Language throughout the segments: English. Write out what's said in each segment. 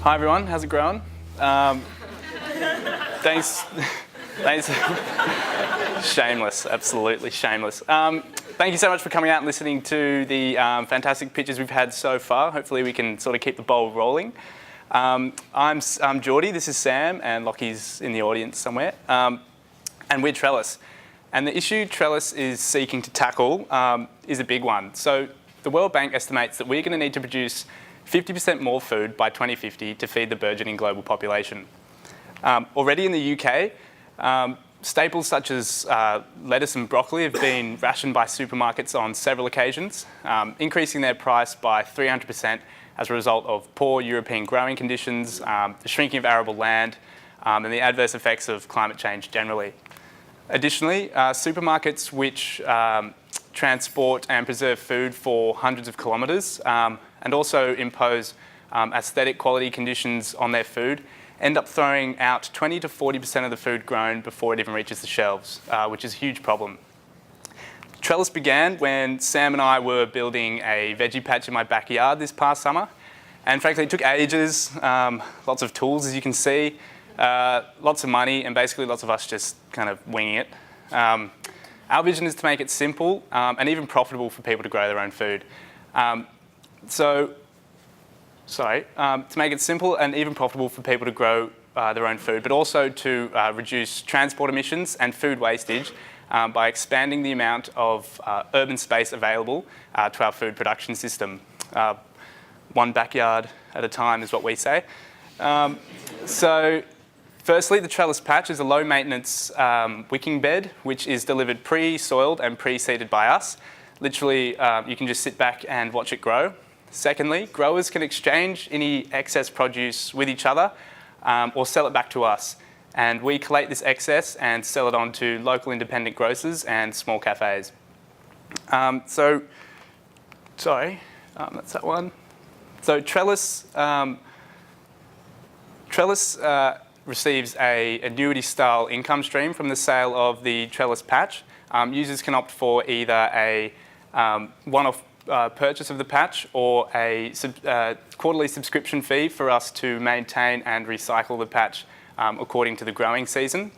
Hi everyone, how's it going? Thanks. Shameless, absolutely shameless. Thank you so much for coming out and listening to the fantastic pitches we've had so far. Hopefully we can sort of keep the ball rolling. I'm Geordie, this is Sam, and Lockie's in the audience somewhere. And we're Trellis. And the issue Trellis is seeking to tackle is a big one. So the World Bank estimates that we're going to need to produce 50% more food by 2050 to feed the burgeoning global population. Already in the UK, staples such as lettuce and broccoli have been rationed by supermarkets on several occasions, increasing their price by 300% as a result of poor European growing conditions, the shrinking of arable land, and the adverse effects of climate change generally. Additionally, supermarkets which transport and preserve food for hundreds of kilometres and also impose aesthetic quality conditions on their food end up throwing out 20 to 40% of the food grown before it even reaches the shelves, which is a huge problem. Trellis began when Sam and I were building a veggie patch in my backyard this past summer. And frankly, it took ages, lots of tools, as you can see, lots of money, and basically lots of us just kind of winging it. Our vision is to make it simple and even profitable for people to grow their own food. To make it simple and even profitable for people to grow their own food, but also to reduce transport emissions and food wastage by expanding the amount of urban space available to our food production system. One backyard at a time is what we say. So firstly, the trellis patch is a low-maintenance wicking bed, which is delivered pre-soiled and pre-seeded by us. Literally, you can just sit back and watch it grow. Secondly, growers can exchange any excess produce with each other or sell it back to us. And we collate this excess and sell it on to local independent grocers and small cafes. That's that one. So Trellis receives an annuity-style income stream from the sale of the trellis patch. Users can opt for either a one-off purchase of the patch or a quarterly subscription fee for us to maintain and recycle the patch according to the growing season.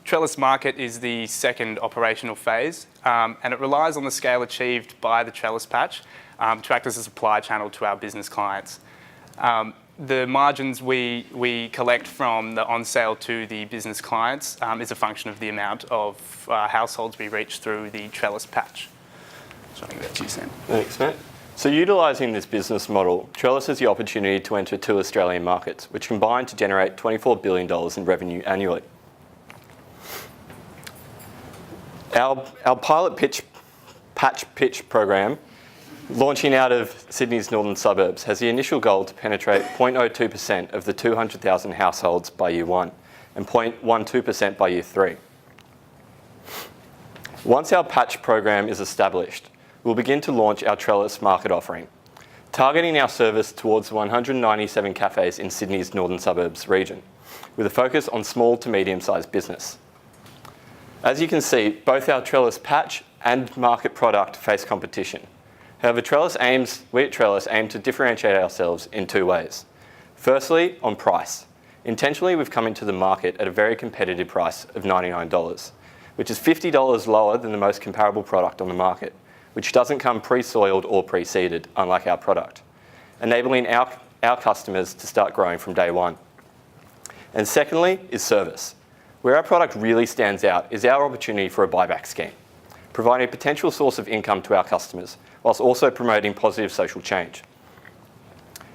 Trellis Market is the second operational phase, and it relies on the scale achieved by the trellis patch to act as a supply channel to our business clients. The margins we collect from the on-sale to the business clients is a function of the amount of households we reach through the trellis patch. So I think that's you, Sam. Thanks, Matt. So utilising this business model, Trellis has the opportunity to enter 2 Australian markets, which combine to generate $24 billion in revenue annually. Our pilot patch pitch program, launching out of Sydney's northern suburbs, has the initial goal to penetrate 0.02% of the 200,000 households by year 1 and 0.12% by year 3. Once our patch program is established, we'll begin to launch our Trellis market offering, targeting our service towards 197 cafes in Sydney's northern suburbs region, with a focus on small to medium-sized business. As you can see, both our Trellis patch and market product face competition. However, we at Trellis aim to differentiate ourselves in 2 ways. Firstly, on price. Intentionally, we've come into the market at a very competitive price of $99, which is $50 lower than the most comparable product on the market, which doesn't come pre-soiled or pre-seeded, unlike our product, enabling our customers to start growing from day 1. And secondly is service. Where our product really stands out is our opportunity for a buyback scheme, providing a potential source of income to our customers, whilst also promoting positive social change.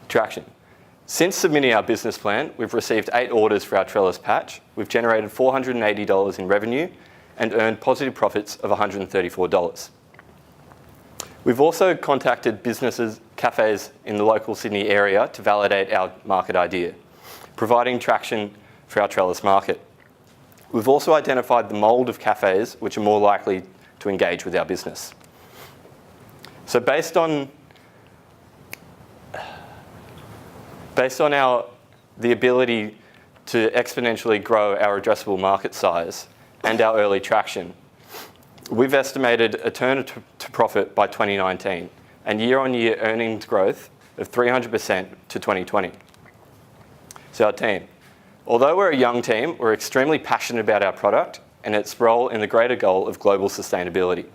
Traction. Since submitting our business plan, we've received 8 orders for our trellis patch. We've generated $480 in revenue and earned positive profits of $134. We've also contacted businesses, cafes in the local Sydney area to validate our market idea, providing traction for our trellis market. We've also identified the mould of cafes which are more likely to engage with our business. So based on the ability to exponentially grow our addressable market size and our early traction, we've estimated a turn to profit by 2019 and year-on-year earnings growth of 300% to 2020. So our team. Although we're a young team, we're extremely passionate about our product and its role in the greater goal of global sustainability.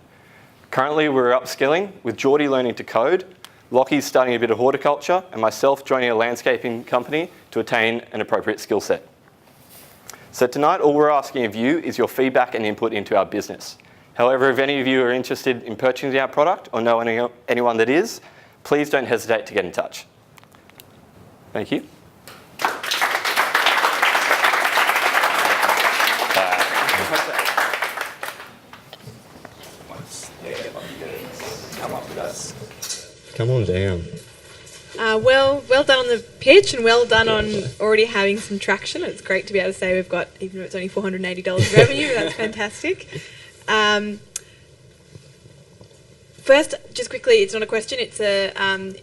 Currently, we're upskilling, with Geordie learning to code, Lockie's starting a bit of horticulture, and myself joining a landscaping company to attain an appropriate skill set. So tonight, all we're asking of you is your feedback and input into our business. However, if any of you are interested in purchasing our product or know anyone that is, please don't hesitate to get in touch. Thank you. Come on down. Well done on the pitch and well done on already having some traction. It's great to be able to say we've got, even though it's only $480 revenue, that's fantastic. First, just quickly, it's not a question, it's a,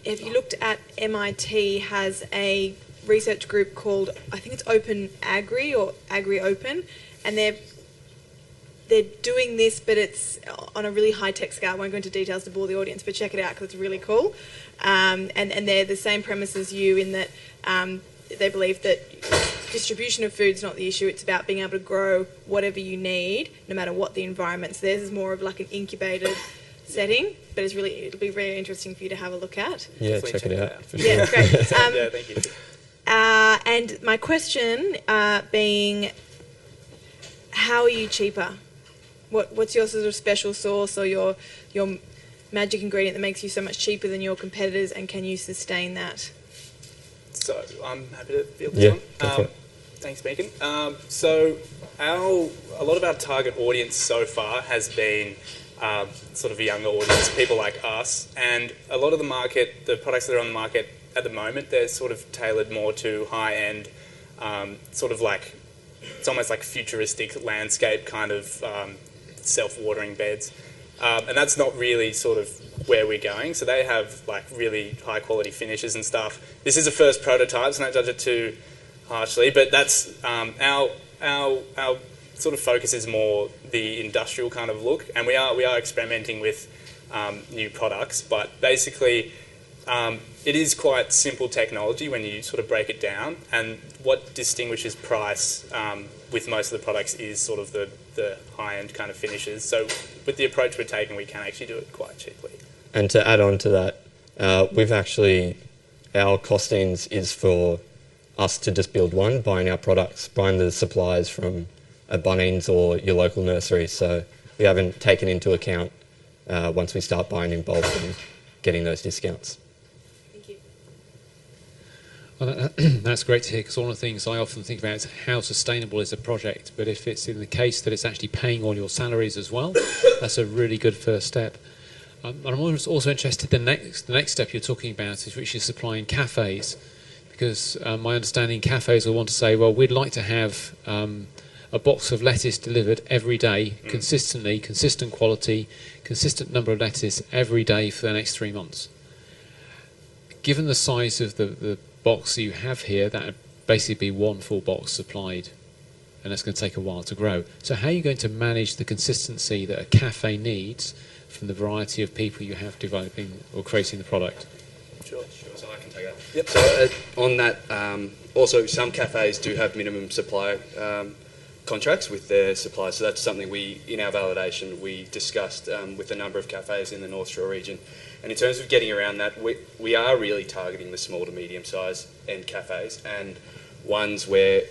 if you looked at MIT has a research group called, I think it's Open Agri or Agri Open, and they're doing this, but it's on a really high-tech scale. I won't go into details to bore the audience, but check it out because it's really cool. And they're the same premise as you in that they believe that distribution of food is not the issue. It's about being able to grow whatever you need, no matter what the environment. So theirs is more of like an incubated setting, but it'll be very interesting for you to have a look at. Yeah, check it out. For Yeah, sure. great. Yeah, thank you. And my question being, how are you cheaper? What's your sort of special sauce or your magic ingredient that makes you so much cheaper than your competitors, and can you sustain that? So I'm happy to field this one. Thanks, Megan. So a lot of our target audience so far has been sort of a younger audience, people like us, and a lot of the products that are on the market at the moment, they're sort of tailored more to high-end, sort of like, it's almost like futuristic landscape kind of self-watering beds. And that's not really sort of where we're going. So they have like really high quality finishes and stuff. This is a first prototype, so don't judge it too harshly, but that's our sort of focus is more the industrial kind of look, and we are experimenting with new products, but basically it is quite simple technology when you sort of break it down, and what distinguishes price with most of the products is sort of the high-end kind of finishes. So with the approach we're taking, we can actually do it quite cheaply. And to add on to that, our costings is for us to just build one, buying our products, buying the supplies from a Bunnings or your local nursery. So we haven't taken into account once we start buying in bulk and getting those discounts. Thank you. Well, that's great to hear, because one of the things I often think about is how sustainable is a project, but if it's in the case that it's actually paying all your salaries as well, that's a really good first step. And I'm also interested in the next step you're talking about, which is supplying cafes, because my understanding cafes will want to say, well, we'd like to have a box of lettuce delivered every day, consistently, consistent quality, consistent number of lettuce every day for the next 3 months. Given the size of the box you have here, that would basically be one full box supplied, and that's going to take a while to grow. So how are you going to manage the consistency that a cafe needs from the variety of people you have developing or creating the product? Sure, so I can take that. Yep. So on that, also some cafes do have minimum supply contracts with their suppliers, so that's something in our validation, we discussed with a number of cafes in the North Shore region. And in terms of getting around that, we are really targeting the small to medium size end cafes, and ones where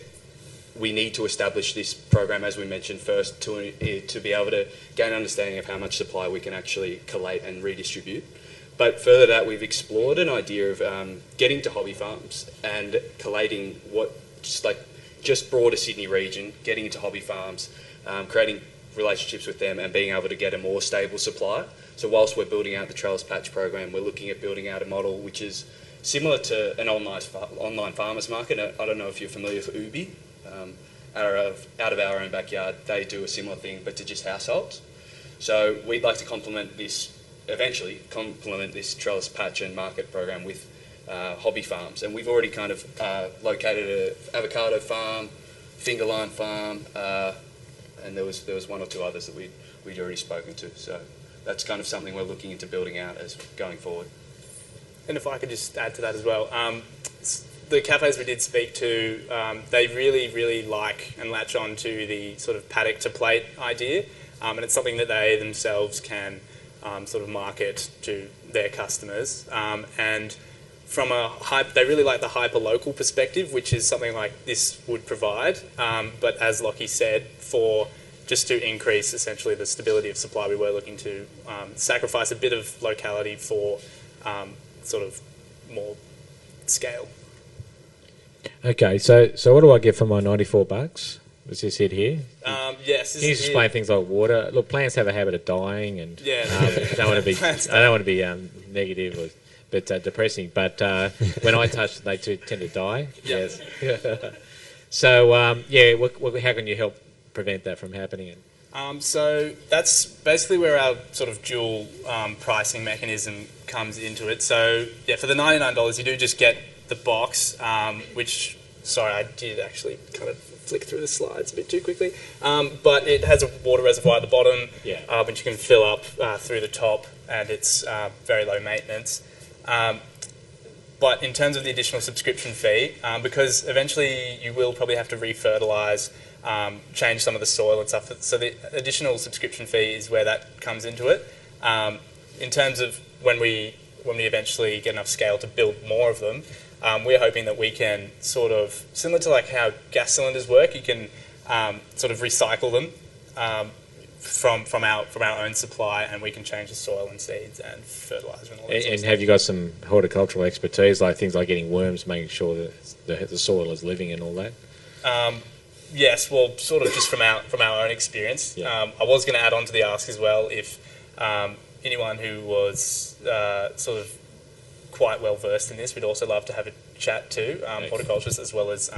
we need to establish this program, as we mentioned first, to be able to gain understanding of how much supply we can actually collate and redistribute. But further to that, we've explored an idea of getting to hobby farms and collating just broader Sydney region, getting into hobby farms, creating relationships with them and being able to get a more stable supply. So whilst we're building out the Trellis Patch program, we're looking at building out a model which is similar to an online farmers market. I don't know if you're familiar with Ubi. Out of our own backyard, they do a similar thing, but to just households. So we'd like to eventually complement this Trellis Patch and market program with hobby farms. And we've already kind of located an avocado farm, fingerline farm, and there was one or two others that we'd already spoken to. So that's kind of something we're looking into building out as going forward. And if I could just add to that as well, the cafes we did speak to, they really, really like and latch on to the sort of paddock to plate idea, and it's something that they themselves can sort of market to their customers. And from they really like the hyper-local perspective, which is something like this would provide. But as Lockie said, just to increase essentially the stability of supply, we were looking to sacrifice a bit of locality for sort of more scale. Okay, so what do I get for my $94? Does this hit here? Yes. Can you explain things like water? Look, plants have a habit of dying, and yeah. I don't want to be negative or depressing. But when I touch them, they tend to die. Yep. Yes. So how can you help prevent that from happening? So that's basically where our sort of dual pricing mechanism comes into it. So yeah, for the $99, you do just get the box, which, sorry, I did actually kind of flick through the slides a bit too quickly, but it has a water reservoir at the bottom, which you can fill up through the top, and it's very low maintenance. But in terms of the additional subscription fee, because eventually you will probably have to refertilise, change some of the soil and stuff, so the additional subscription fee is where that comes into it. In terms of when we eventually get enough scale to build more of them, we're hoping that we can sort of, similar to like how gas cylinders work, you can sort of recycle them from our own supply, and we can change the soil and seeds and fertiliser and all that. And have you got some horticultural expertise, like things like getting worms, making sure that the soil is living and all that? Yes, well, sort of just from our own experience. Yeah. I was going to add on to the ask as well if anyone who was sort of quite well versed in this, we'd also love to have a chat to horticulturists, as well as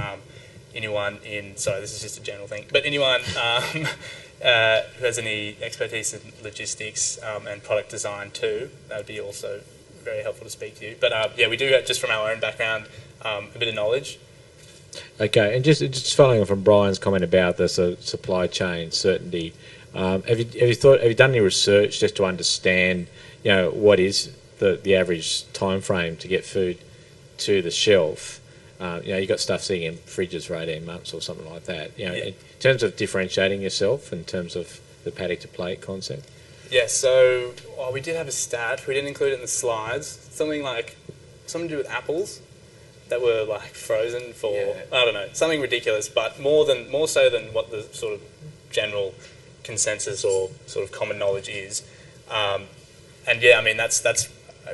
anyone in, sorry, this is just a general thing, but anyone who has any expertise in logistics and product design too. That would be also very helpful to speak to you. But yeah, we do have, just from our own background, a bit of knowledge. Okay, and just following on from Brian's comment about the supply chain certainty, have you done any research just to understand, what is the average time frame to get food to the shelf? You've got stuff sitting in fridges for 18 months or something like that. In terms of differentiating yourself, in terms of the paddock to plate concept. Yeah, so we did have a stat. We didn't include it in the slides. Something to do with apples that were like frozen for, I don't know, something ridiculous, but more so than what the sort of general consensus or sort of common knowledge is. And yeah, I mean, that's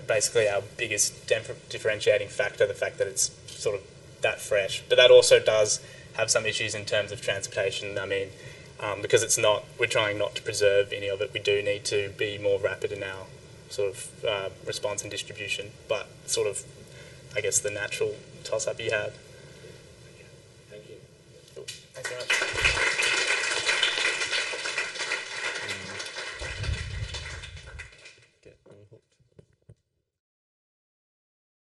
basically our biggest differentiating factor, the fact that it's sort of that fresh. But that also does have some issues in terms of transportation. I mean, because we're trying not to preserve any of it, we do need to be more rapid in our sort of response and distribution, but sort of, I guess, the natural toss-up you have. Thank you. Cool. Thanks very much.